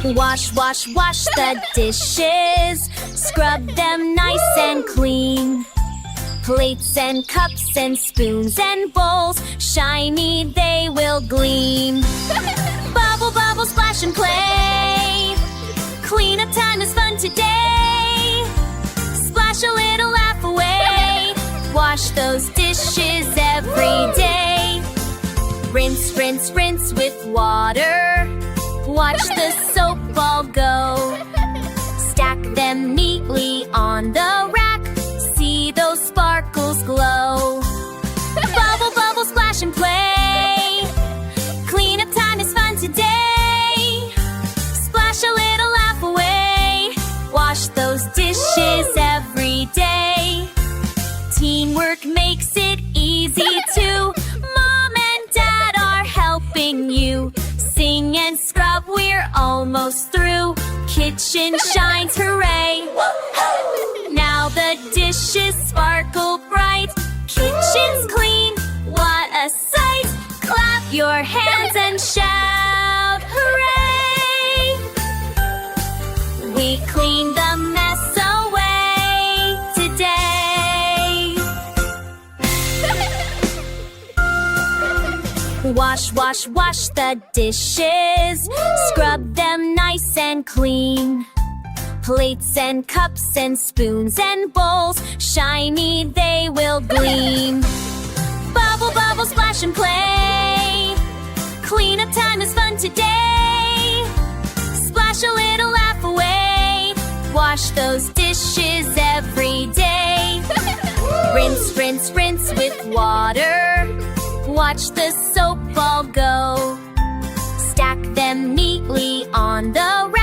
Wash, wash, wash the dishes. Scrub them nice and clean. Plates and cups and spoons and bowls, shiny they will gleam. Bubble, bubble, splash and play. Cleanup time is fun today. Splash a little, laugh away. Wash those dishes every day. Rinse, rinse, rinse with water. Watch the soap ball go. Stack them neatly on the rack. See those sparkles glow. Bubble, bubble, splash and play. Cleanup time is fun today. Splash a little, laugh away. Wash those dishes every day. Teamwork makes it easy too. Mom and Dad are helping you. Sing and scrub, we're almost through. Kitchen shines, hooray! Now the dishes sparkle bright. Kitchen's clean, what a sight! Clap your hands and shout, hooray! We cleaned the mess away today. Wash, wash, wash the dishes. Scrub them nice and clean. Plates and cups and spoons and bowls, shiny they will gleam. Bubble, bubble, splash and play. Cleanup time is fun today. Splash a little, laugh away. Wash those dishes every day. Rinse, rinse, rinse with water. Watch the soap ball go. Stack them neatly on the rack.